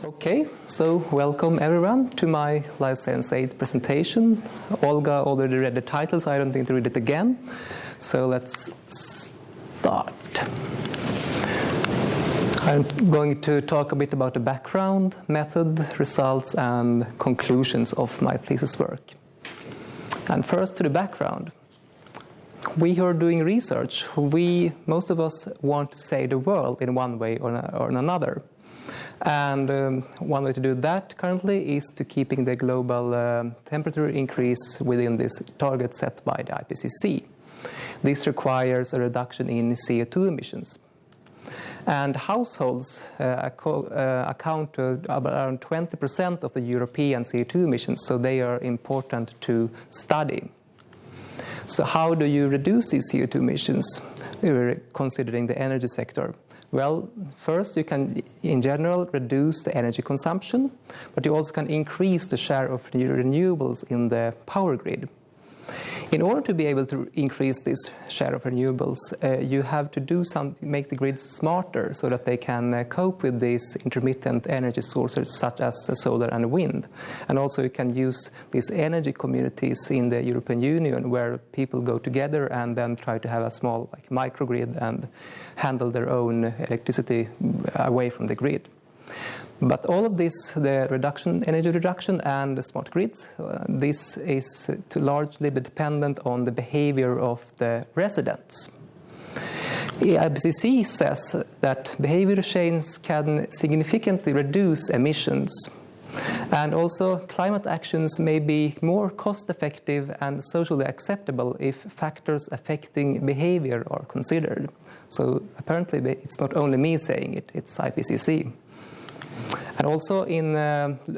Okay, so welcome everyone to my Licentiate presentation. Olga already read the title, so I don't need to read it again. So let's start. I'm going to talk a bit about the background, method, results, and conclusions of my thesis work. And first to the background. We who are doing research, most of us want to save the world in one way or another. And one way to do that currently is to keeping the global temperature increase within this target set by the IPCC. This requires a reduction in CO2 emissions. And households account to around 20% of the European CO2 emissions, so they are important to study. So how do you reduce these CO2 emissions, considering the energy sector? Well, first you can, in general, reduce the energy consumption, but you also can increase the share of renewables in the power grid. In order to be able to increase this share of renewables, you have to make the grid smarter so that they can cope with these intermittent energy sources such as solar and wind. And also you can use these energy communities in the European Union where people go together and then try to have a small microgrid and handle their own electricity away from the grid. But all of this, the energy reduction and the smart grids, this is largely dependent on the behavior of the residents. The IPCC says that behavior change can significantly reduce emissions. And also, climate actions may be more cost-effective and socially acceptable if factors affecting behavior are considered. So apparently, it's not only me saying it, it's IPCC. And also in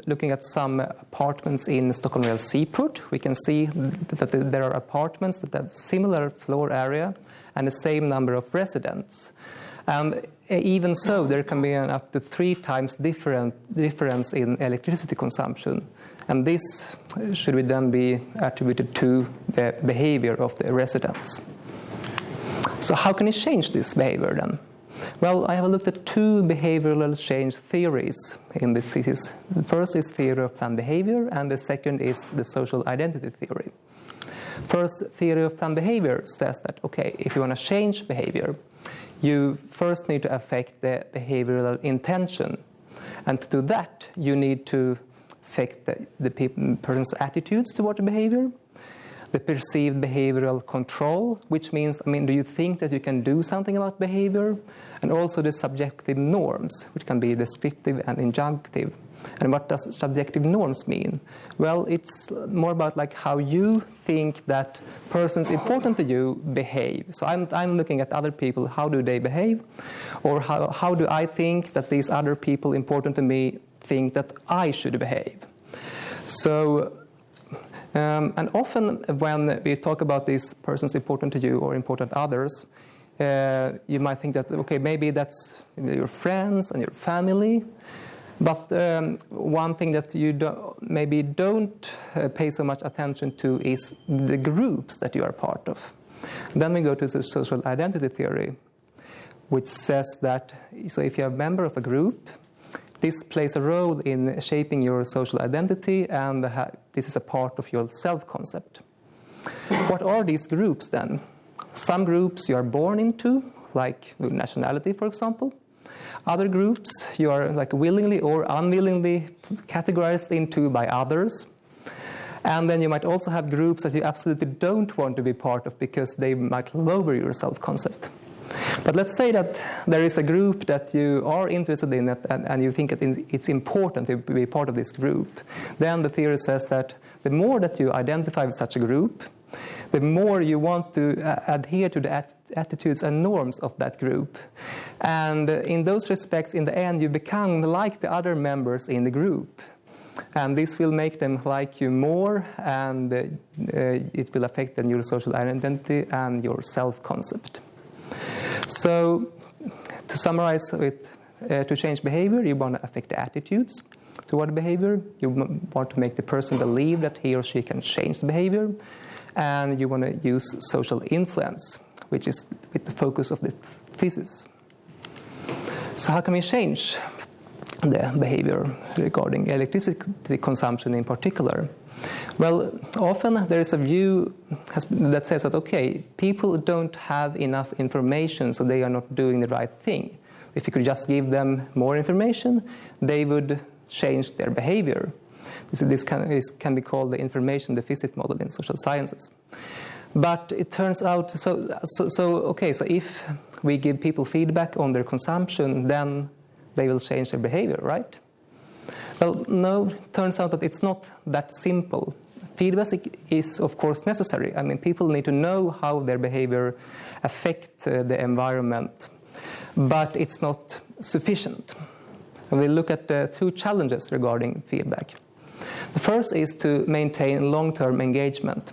looking at some apartments in Stockholm Royal Seaport, we can see that there are apartments that have similar floor area and the same number of residents. And even so, there can be an up to 3 times difference in electricity consumption. And this should then be attributed to the behavior of the residents. So how can you change this behavior then? Well, I have looked at 2 behavioral change theories in this thesis. The first is theory of planned behavior, and the second is the social identity theory. First, theory of planned behavior says that, okay, if you want to change behavior, you first need to affect the behavioral intention. And to do that, you need to affect the person's attitudes toward the behavior, the perceived behavioral control, which means, do you think that you can do something about behavior? And also the subjective norms, which can be descriptive and injunctive. And what does subjective norms mean? Well, it's more about how you think that persons important to you behave. So I'm looking at other people, how do they behave? Or how do I think that these other people important to me think that I should behave? So and often when we talk about these persons important to you or important others, you might think that, okay, maybe that's your friends and your family. But one thing that you maybe don't pay so much attention to is the groups that you are part of. Then we go to the social identity theory, which says that, so if you're a member of a group, this plays a role in shaping your social identity, and this is a part of your self-concept. What are these groups then? Some groups you are born into, like nationality, for example. Other groups you are willingly or unwillingly categorized into by others. And then you might also have groups that you absolutely don't want to be part of because they might lower your self-concept. But let's say that there is a group that you are interested in and you think that it's important to be part of this group. Then the theory says that the more that you identify with such a group, the more you want to adhere to the attitudes and norms of that group. And in those respects, in the end, you become like the other members in the group. And this will make them like you more, and it will affect your social identity and your self-concept. So, to summarize, to change behavior, you want to affect the attitudes toward behavior. You want to make the person believe that he or she can change the behavior. And you want to use social influence, which is with the focus of the thesis. So how can we change? the behavior regarding electricity consumption in particular? Well, often there is a view that says that, okay, people don't have enough information, so they are not doing the right thing. If you could just give them more information, they would change their behavior. This can be called the information deficit model in social sciences. But it turns out, so if we give people feedback on their consumption, then they will change their behavior, right? Well, no, it turns out that it's not that simple. Feedback is, of course, necessary. I mean, people need to know how their behavior affects the environment, but it's not sufficient. And we look at the two challenges regarding feedback. The first is to maintain long-term engagement.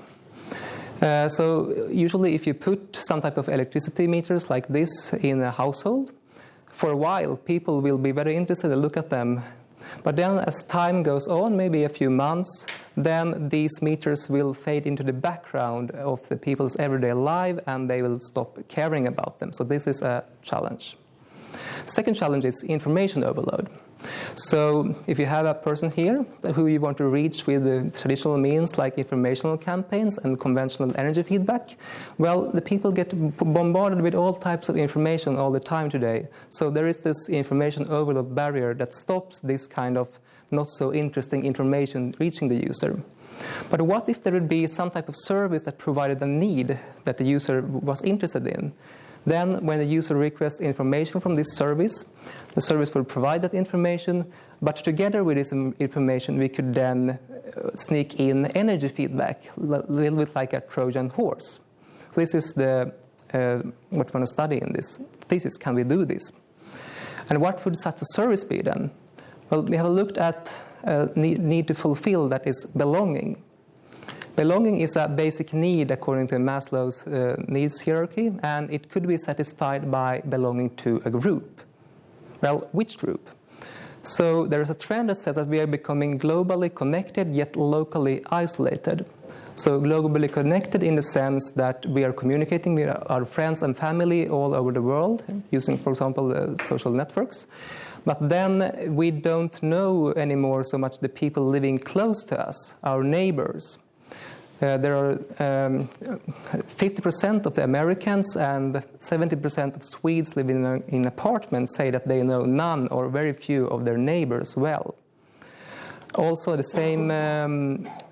So usually if you put some type of electricity meters like this in a household, for a while people will be very interested to look at them. But then as time goes on, maybe a few months, then these meters will fade into the background of the people's everyday life and they will stop caring about them. So this is a challenge. Second challenge is information overload. So if you have a person here who you want to reach with the traditional means like informational campaigns and conventional energy feedback, well, the people get bombarded with all types of information all the time today. So there is this information overload barrier that stops this kind of not so interesting information reaching the user. But what if there would be some type of service that provided a need that the user was interested in? Then when the user requests information from this service, the service will provide that information, but together with this information we could then sneak in energy feedback, a little bit like a Trojan horse. So this is what we want to study in this thesis. Can we do this? And what would such a service be then? Well, we have looked at need to fulfill, that is belonging. Belonging is a basic need according to Maslow's needs hierarchy, and it could be satisfied by belonging to a group. Well, which group? So there is a trend that says that we are becoming globally connected yet locally isolated. So globally connected in the sense that we are communicating with our friends and family all over the world using, for example, social networks. But then we don't know anymore so much the people living close to us, our neighbors. There are 50% of the Americans and 70% of Swedes living in apartments say that they know none or very few of their neighbors well. Also, the same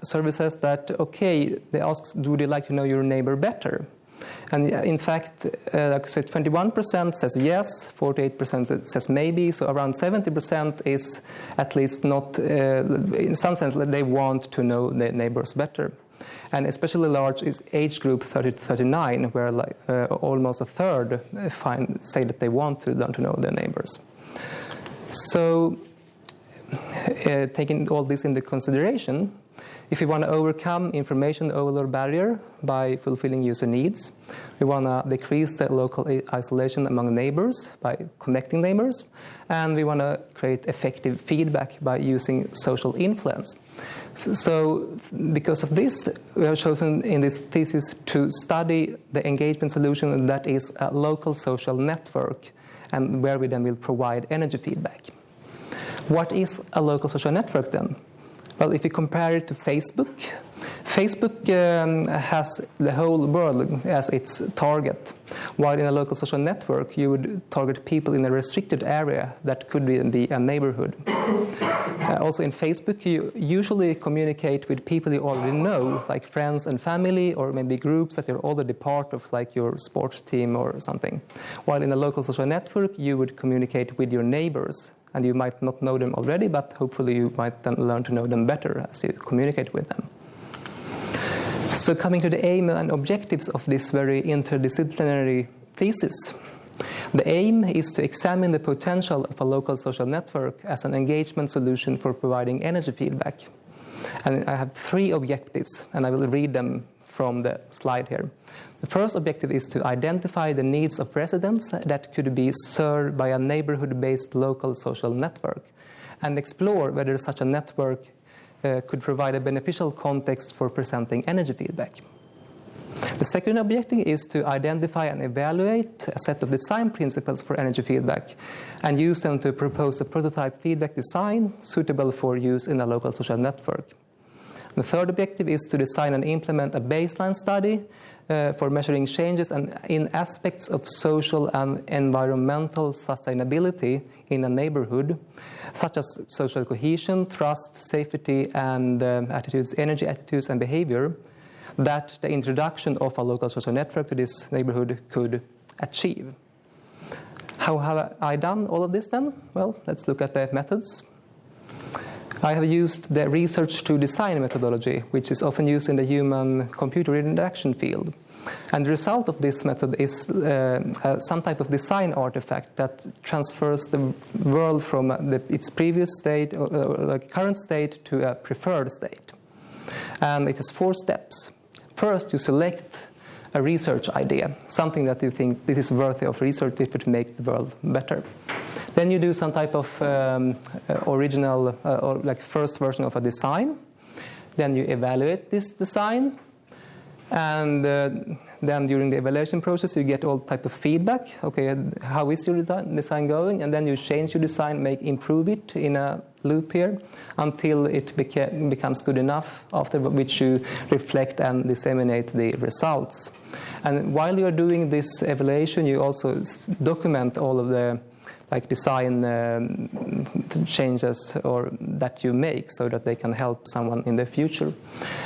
survey says that, okay, they ask, would you like to know your neighbor better? And in fact, like I said, 21% says yes, 48% says maybe, so around 70% is at least not, in some sense, they want to know their neighbors better. And especially large is age group 30 to 39, where almost a third say that they want to learn to know their neighbors. So, taking all this into consideration, if we want to overcome information overload barrier by fulfilling user needs, we want to decrease the local isolation among neighbors by connecting neighbors, and we want to create effective feedback by using social influence. So because of this, we have chosen in this thesis to study the engagement solution that is a local social network, and where we then will provide energy feedback. What is a local social network then? Well, if you compare it to Facebook, Facebook has the whole world as its target, while in a local social network you would target people in a restricted area that could be a neighborhood. Also in Facebook you usually communicate with people you already know, like friends and family, or maybe groups that you're already part of, like your sports team or something. While in a local social network you would communicate with your neighbors, and you might not know them already, but hopefully you might then learn to know them better as you communicate with them. So coming to the aim and objectives of this very interdisciplinary thesis. The aim is to examine the potential of a local social network as an engagement solution for providing energy feedback. And I have 3 objectives, and I will read them from the slide here. The first objective is to identify the needs of residents that could be served by a neighborhood-based local social network, and explore whether such a network could provide a beneficial context for presenting energy feedback. The second objective is to identify and evaluate a set of design principles for energy feedback and use them to propose a prototype feedback design suitable for use in a local social network. The third objective is to design and implement a baseline study for measuring changes in aspects of social and environmental sustainability in a neighborhood, such as social cohesion, trust, safety, and energy attitudes and behavior, that the introduction of a local social network to this neighborhood could achieve. How have I done all of this then? Well, let's look at the methods. I have used the research to design methodology, which is often used in the human-computer interaction field. And the result of this method is some type of design artifact that transfers the world from its previous state, or current state, to a preferred state. And it has 4 steps. First, you select a research idea, something that you think this is worthy of research to make the world better. Then you do some type of original or first version of a design. Then you evaluate this design. And then during the evaluation process, you get all type of feedback. Okay, how is your design going? And then you change your design, improve it in a loop here until it becomes good enough, after which you reflect and disseminate the results. And while you're doing this evaluation, you also document all of the design changes or that you make, so that they can help someone in the future.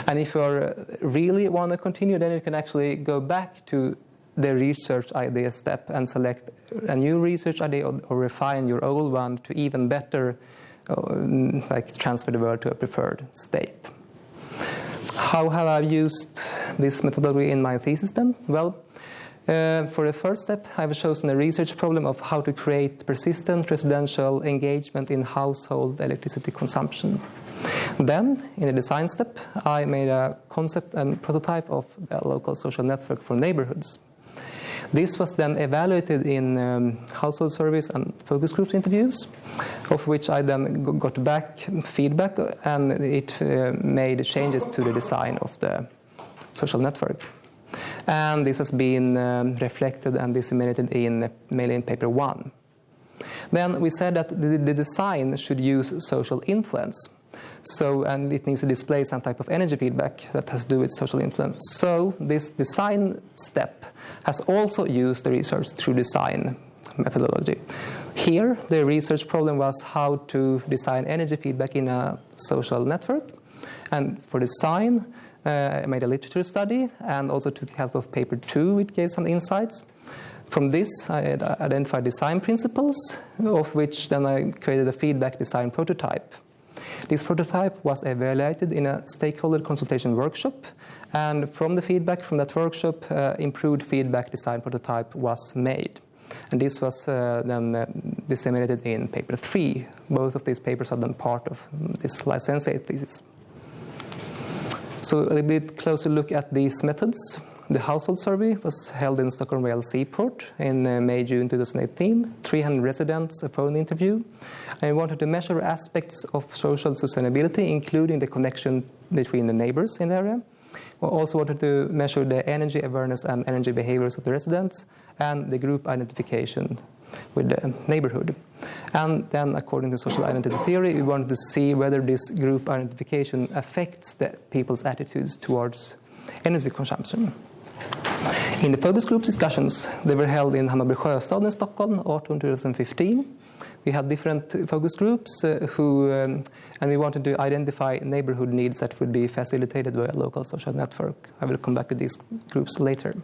And if you really want to continue, then you can actually go back to the research idea step and select a new research idea or refine your old one to even better transfer the world to a preferred state. How have I used this methodology in my thesis then? Well, for the first step, I've chosen a research problem of how to create persistent residential engagement in household electricity consumption. Then, in the design step, I made a concept and prototype of a local social network for neighborhoods. This was then evaluated in household surveys and focus group interviews, of which I then got back feedback, and it made changes to the design of the social network. And this has been reflected and disseminated mainly in paper 1. Then we said that the design should use social influence. And it needs to display some type of energy feedback that has to do with social influence. So this design step has also used the research through design methodology. Here, the research problem was how to design energy feedback in a social network. And for design, I made a literature study and also took help of paper 2, which gave some insights. From this, I identified design principles, of which then I created a feedback design prototype. This prototype was evaluated in a stakeholder consultation workshop, and from the feedback from that workshop, improved feedback design prototype was made. And this was then disseminated in paper 3. Both of these papers are then part of this Licentiate thesis. So a little bit closer look at these methods. The household survey was held in Stockholm Royal Seaport in May-June 2018. 300 residents, a phone interview. And we wanted to measure aspects of social sustainability, including the connection between the neighbors in the area. We also wanted to measure the energy awareness and energy behaviors of the residents and the group identification with the neighborhood. And then, according to social identity theory, we wanted to see whether this group identification affects the people's attitudes towards energy consumption. In the focus group discussions, they were held in Hammarby Sjöstad in Stockholm, autumn 2015. We had different focus groups and we wanted to identify neighborhood needs that would be facilitated by a local social network. I will come back to these groups later.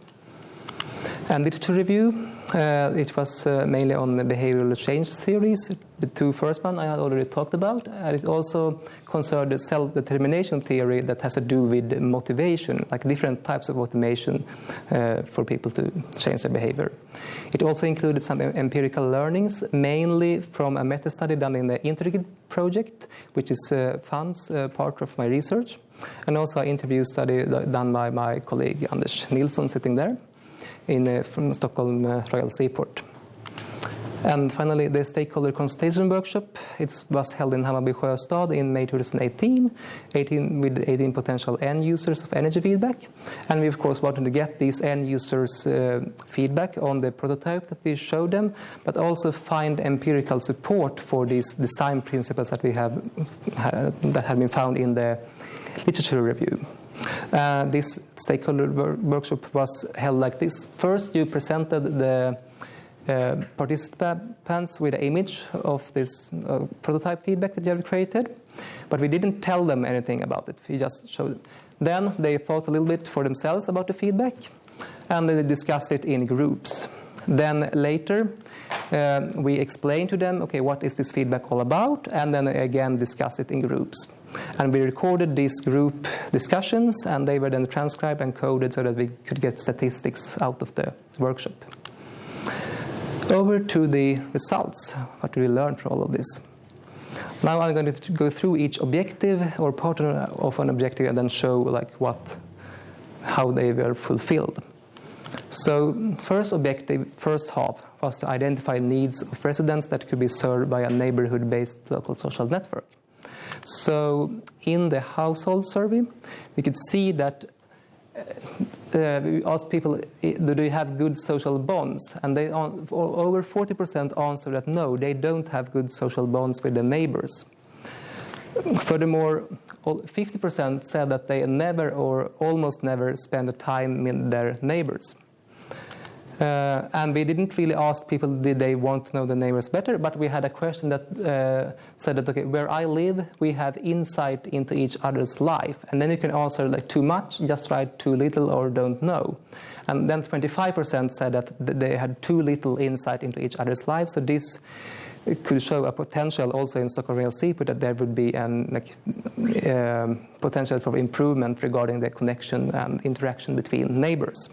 And literature review, it was mainly on the behavioral change theories. The 2 first ones I had already talked about. And it also concerned the self-determination theory that has to do with motivation, like different types of motivation for people to change their behavior. It also included some empirical learnings, mainly from a meta-study done in the Intergrid project, which is funds part of my research, and also an interview study done by my colleague Anders Nilsson sitting there. From Stockholm Royal Seaport. And finally, the stakeholder consultation workshop. It was held in Hammarby Sjöstad in May 2018, with 18 potential end users of energy feedback. And we, of course, wanted to get these end users' feedback on the prototype that we showed them, but also find empirical support for these design principles that we have that have been found in the literature review. This stakeholder workshop was held like this. First, you presented the participants with an image of this prototype feedback that you have created, but we didn't tell them anything about it. We just showed it. Then they thought a little bit for themselves about the feedback, and they discussed it in groups. Then later, we explained to them, okay, what is this feedback all about, and then again discussed it in groups. And we recorded these group discussions, and they were then transcribed and coded so that we could get statistics out of the workshop. Over to the results. What did we learn from all of this? Now I'm going to go through each objective or part of an objective and then show how they were fulfilled. So first objective, first half, was to identify needs of residents that could be served by a neighborhood-based local social network. So in the household survey, we could see that we asked people, do they have good social bonds? And over 40% answered that no, they don't have good social bonds with their neighbors. Furthermore, 50% said that they never or almost never spend time with their neighbors. And we didn't really ask people, did they want to know the neighbors better, but we had a question that said that, okay, where I live, we have insight into each other's life. And then you can answer like too much, just write too little, or don't know. And then 25% said that they had too little insight into each other's lives. So this could show a potential also in Stockholm Real Seaport that there would be potential for improvement regarding the connection and interaction between neighbors.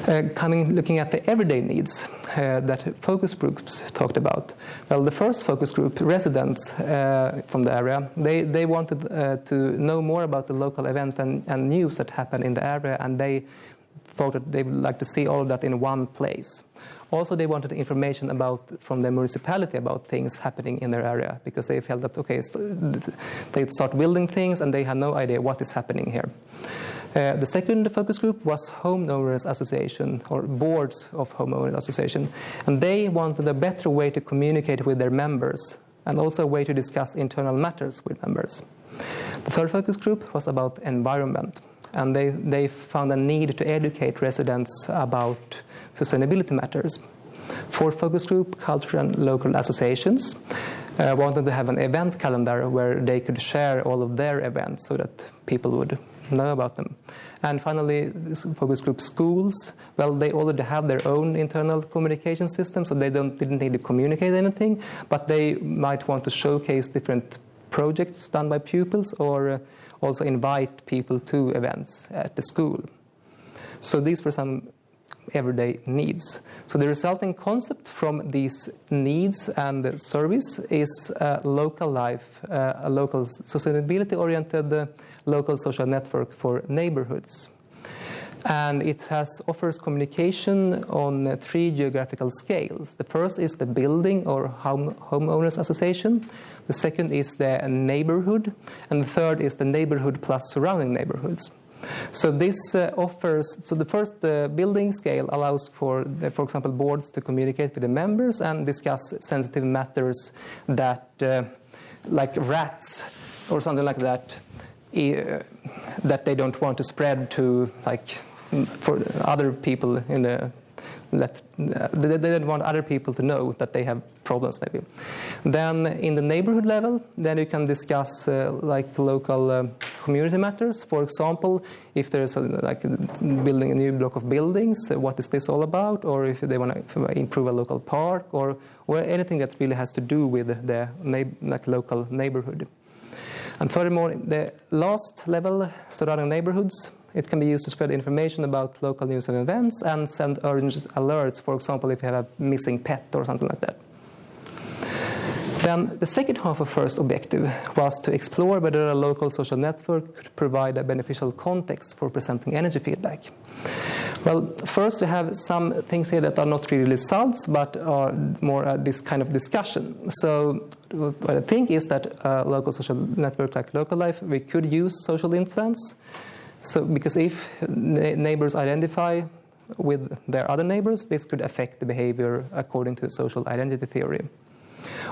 Looking at the everyday needs that focus groups talked about. Well, the first focus group, residents from the area, they wanted to know more about the local event and news that happen in the area, and they thought that they would like to see all of that in one place. Also, they wanted information from the municipality about things happening in their area, because they felt that, okay, they start building things and they had no idea what is happening here. The second focus group was homeowners association, or boards of homeowners association, and they wanted a better way to communicate with their members and also a way to discuss internal matters with members. The third focus group was about environment, and they found a need to educate residents about sustainability matters. Fourth focus group, culture and local associations, wanted to have an event calendar where they could share all of their events so that people would know about them. And finally, focus group schools, well, they already have their own internal communication system, so they didn't need to communicate anything, but they might want to showcase different projects done by pupils, or also invite people to events at the school. So these were some everyday needs. So the resulting concept from these needs and the service is a local life, a local sustainability-oriented local social network for neighborhoods. And it offers communication on 3 geographical scales. The first is the building or homeowners association. The second is the neighborhood. And the third is the neighborhood plus surrounding neighborhoods. So this the first building scale allows for example, boards to communicate with the members and discuss sensitive matters that, like rats or something like that, that they don't want to spread to, for other people in the. They don't want other people to know that they have problems, maybe. Then in the neighborhood level, then you can discuss local community matters. For example, if there's building a new block of buildings, what is this all about? Or if they want to improve a local park, or anything that really has to do with the local neighborhood. And furthermore, the last level, surrounding neighborhoods, it can be used to spread information about local news and events and send urgent alerts, for example, if you have a missing pet or something like that. Then the second half of first objective was to explore whether a local social network could provide a beneficial context for presenting energy feedback. Well, first we have some things here that are not really results, but are more this kind of discussion. So what I think is that local social network like local life, we could use social influence. So because if neighbors identify with their other neighbors, this could affect the behavior according to social identity theory.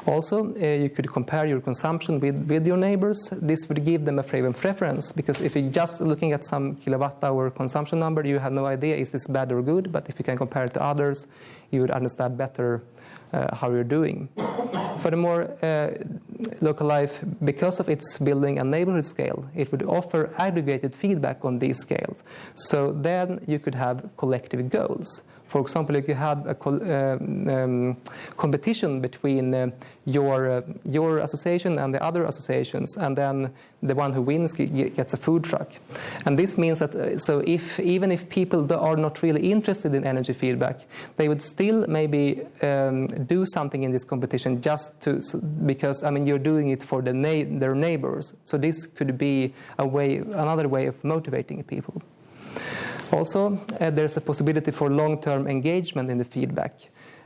Also, you could compare your consumption with your neighbors. This would give them a frame of reference, because if you're just looking at some kilowatt-hour consumption number, you have no idea is this bad or good, but if you can compare it to others, you would understand better how you're doing. Furthermore, local life, because of its building and neighborhood scale, it would offer aggregated feedback on these scales. So then you could have collective goals. For example, if you had a competition between your association and the other associations, and then the one who wins gets a food truck. And this means that so even if people are not really interested in energy feedback, they would still maybe do something in this competition just because you're doing it for their neighbors. So this could be another way of motivating people. Also, there's a possibility for long-term engagement in the feedback.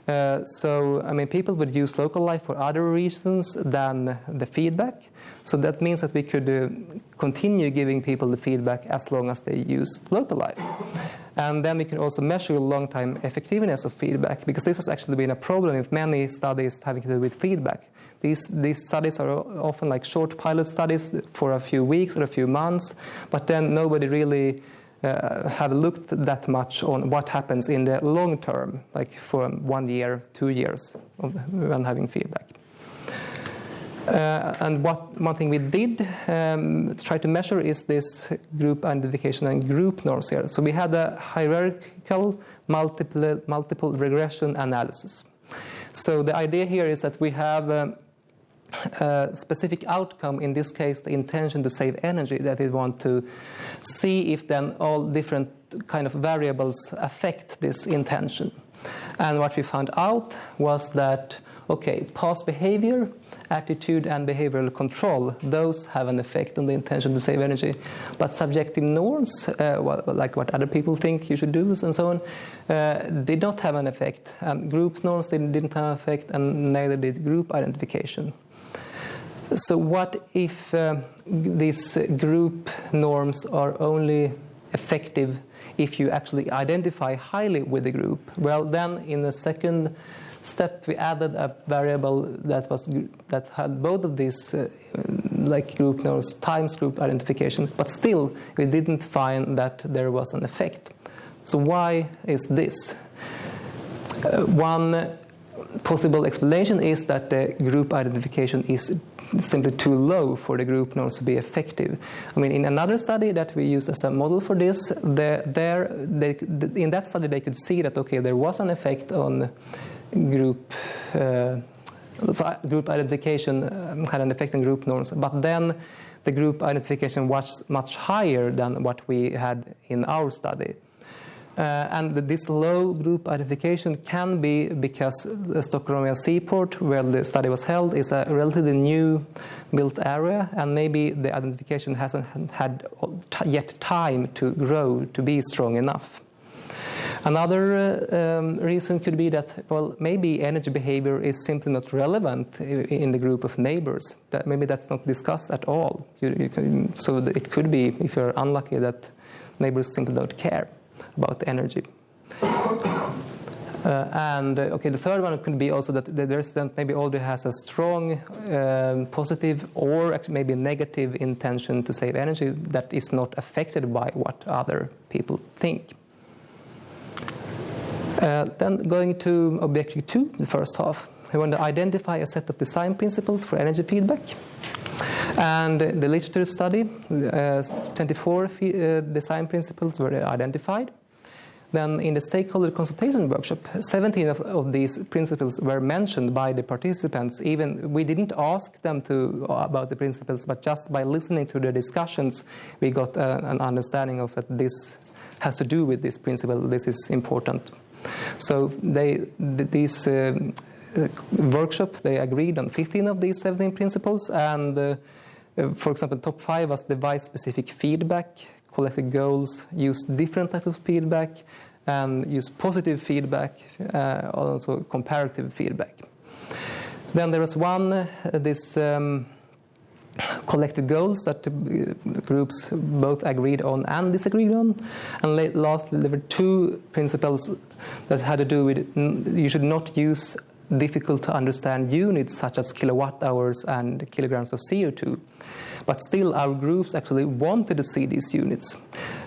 People would use local life for other reasons than the feedback. So that means that we could continue giving people the feedback as long as they use local life. And then we can also measure long-time effectiveness of feedback, because this has actually been a problem with many studies having to do with feedback. These studies are often like short pilot studies for a few weeks or a few months, but then nobody really have looked that much on what happens in the long term, like for 1 year, 2 years when having feedback. And one thing we did try to measure is this group identification and group norms here. So we had a hierarchical multiple regression analysis. So the idea here is that we have a specific outcome, in this case the intention to save energy, that we want to see if then all different kind of variables affect this intention. And what we found out was that, past behavior, attitude and behavioral control, those have an effect on the intention to save energy. But subjective norms, like what other people think you should do and so on, did not have an effect. Group norms didn't have an effect, and neither did group identification. So what if these group norms are only effective if you actually identify highly with the group? Well, then in the second step we added a variable that had both of these like group norms times group identification, but still we didn't find that there was an effect. So why is this? One possible explanation is that the group identification is simply too low for the group norms to be effective. In another study that we used as a model for this, in that study they could see that there was an effect on group identification, had an effect on group norms, but then the group identification was much higher than what we had in our study. And this low group identification can be because the Stockholmian seaport, where the study was held, is a relatively new built area, and maybe the identification hasn't had yet time to grow to be strong enough. Another reason could be that, maybe energy behavior is simply not relevant in the group of neighbors. That maybe that's not discussed at all. So it could be, if you're unlucky, that neighbors simply don't care about the energy. The third one could be also that the resident maybe already has a strong positive or actually maybe negative intention to save energy that is not affected by what other people think. Then going to objective 2, the first half, we want to identify a set of design principles for energy feedback. And the literature study, 24 design principles were identified. Then in the stakeholder consultation workshop, 17 of these principles were mentioned by the participants. Even we didn't ask them about the principles, but just by listening to the discussions, we got an understanding of that this has to do with this principle, this is important. So this workshop, they agreed on 15 of these 17 principles, and for example, top 5 was device-specific feedback, collective goals, use different types of feedback, and use positive feedback, also comparative feedback. Then there was this collective goals that the groups both agreed on and disagreed on. And lastly, there were two principles that had to do with you should not use difficult to understand units such as kilowatt hours and kilograms of CO2. But still, our groups actually wanted to see these units.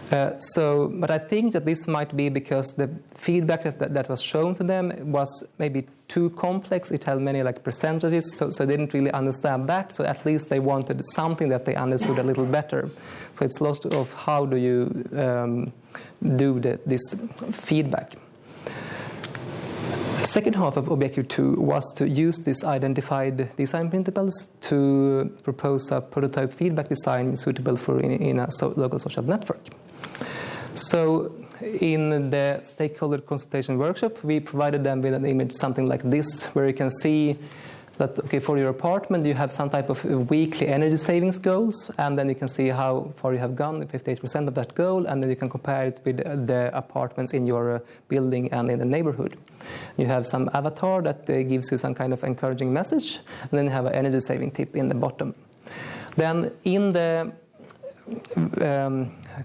But I think that this might be because the feedback that was shown to them was maybe too complex. It had many percentages, so they didn't really understand that. So at least they wanted something that they understood a little better. So it's lots of how do you do this feedback. The second half of Objective 2 was to use these identified design principles to propose a prototype feedback design suitable for in a local social network. So in the stakeholder consultation workshop, we provided them with an image something like this, where you can see that, okay, for your apartment, you have some type of weekly energy savings goals, and then you can see how far you have gone, 58% of that goal, and then you can compare it with the apartments in your building and in the neighborhood. You have some avatar that gives you some kind of encouraging message, and then you have an energy saving tip in the bottom. Then in the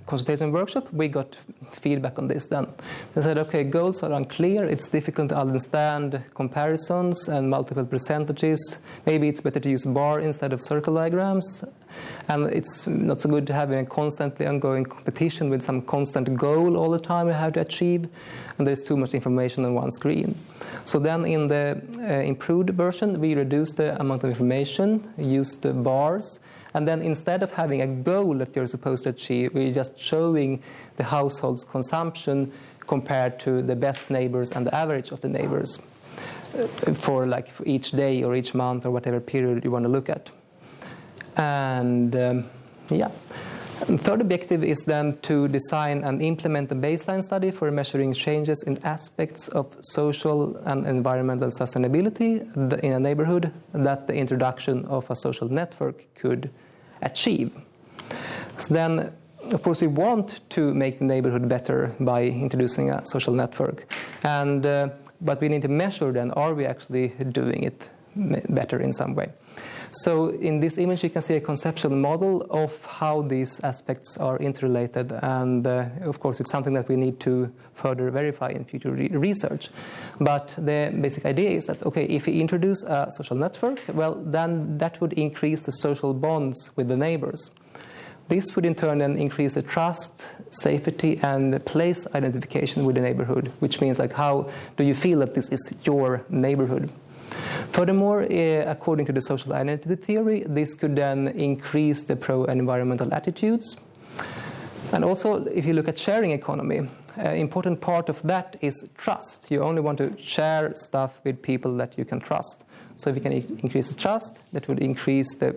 consultation workshop, we got feedback on this then. They said, okay, goals are unclear, it's difficult to understand comparisons and multiple percentages. Maybe it's better to use bar instead of circle diagrams. And it's not so good to have a constantly ongoing competition with some constant goal all the time you have to achieve. And there's too much information on one screen. So then in the improved version, we reduced the amount of information, used the bars, and then instead of having a goal that you're supposed to achieve, we're just showing the household's consumption compared to the best neighbors and the average of the neighbors for each day or each month or whatever period you want to look at. And the third objective is then to design and implement a baseline study for measuring changes in aspects of social and environmental sustainability in a neighborhood that the introduction of a social network could achieve. So then, of course, we want to make the neighborhood better by introducing a social network. But we need to measure then, are we actually doing it better in some way? So in this image, you can see a conceptual model of how these aspects are interrelated. And of course, it's something that we need to further verify in future research. But the basic idea is that, okay, if we introduce a social network, well, then that would increase the social bonds with the neighbors. This would in turn then increase the trust, safety, and place identification with the neighborhood, which means how do you feel that this is your neighborhood? Furthermore, according to the social identity theory, this could then increase the pro-environmental attitudes. And also, if you look at sharing economy, an important part of that is trust. You only want to share stuff with people that you can trust. So if you can increase the trust, that would increase the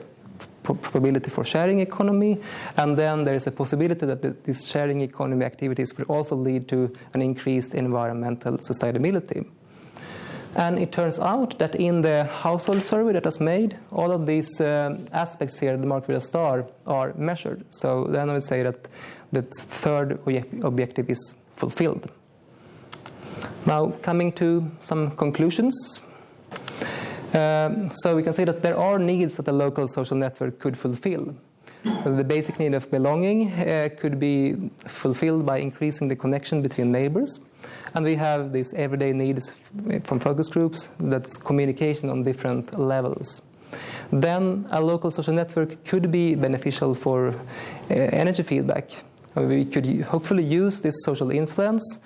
probability for sharing economy. And then there is a possibility that these sharing economy activities will also lead to an increased environmental sustainability. And it turns out that in the household survey that was made, all of these aspects here, marked with a star, are measured. So then I would say that the third objective is fulfilled. Now, coming to some conclusions. So we can say that there are needs that a local social network could fulfill. The basic need of belonging could be fulfilled by increasing the connection between neighbors. And we have these everyday needs from focus groups, that's communication on different levels. Then a local social network could be beneficial for energy feedback. We could hopefully use this social influence,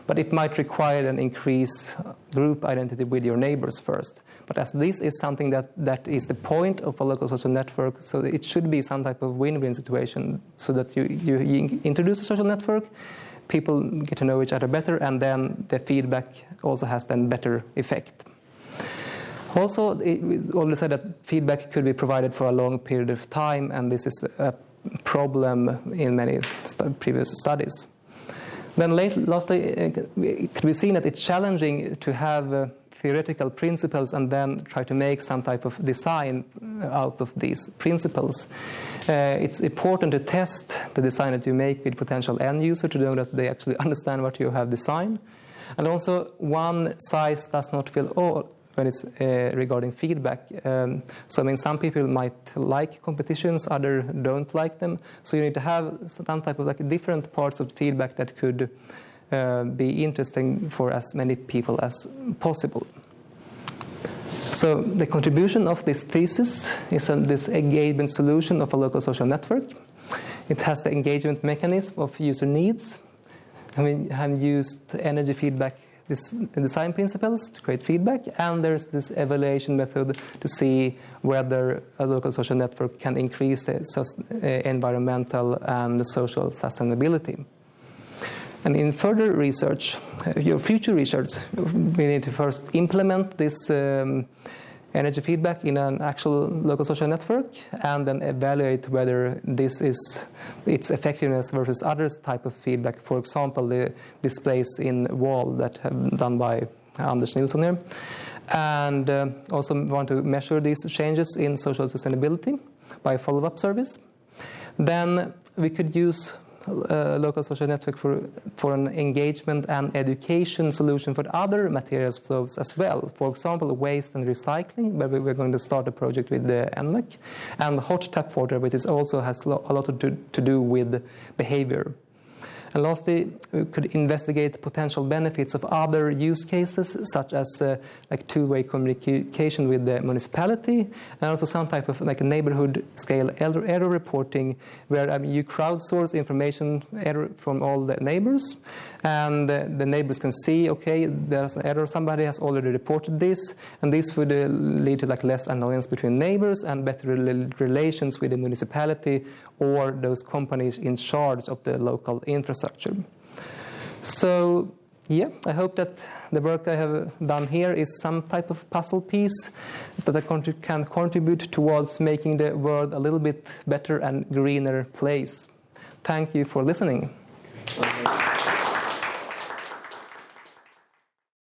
but it might require an increased group identity with your neighbors first. But as this is something that is the point of a local social network, so it should be some type of win-win situation, so that you introduce a social network, people get to know each other better, and then the feedback also has then better effect. Also, we already said that feedback could be provided for a long period of time, and this is a problem in many previous studies. Then lastly, it could be seen that it's challenging to have theoretical principles and then try to make some type of design out of these principles. It's important to test the design that you make with potential end user to know that they actually understand what you have designed. And also, one size does not fit all when it's regarding feedback. So I mean, some people might like competitions, others don't like them. So you need to have some type of like different parts of feedback that could be interesting for as many people as possible. So the contribution of this thesis is this engagement solution of a local social network. It has the engagement mechanism of user needs. I mean, have used energy feedback design principles to create feedback, and there's this evaluation method to see whether a local social network can increase the environmental and the social sustainability. And in further research, your future research, we need to first implement this energy feedback in an actual local social network, and then evaluate whether this is its effectiveness versus other type of feedback. For example, the displays in wall that have done by Anders Nilsson here. And also want to measure these changes in social sustainability by follow-up service. Then we could use local social network for an engagement and education solution for other materials flows as well. For example, waste and recycling, where we're going to start a project with the NLEC, and hot tap water, which is also has a lot to do with behavior. And lastly, we could investigate potential benefits of other use cases, such as like two-way communication with the municipality, and also some type of like neighborhood scale error reporting, where you crowdsource information from all the neighbors, and the neighbors can see, okay, there's an error, somebody has already reported this, and this would lead to like less annoyance between neighbors and better relations with the municipality or those companies in charge of the local infrastructure. So, yeah, I hope that the work I have done here is some type of puzzle piece that I can contribute towards making the world a little bit better and greener place. Thank you for listening.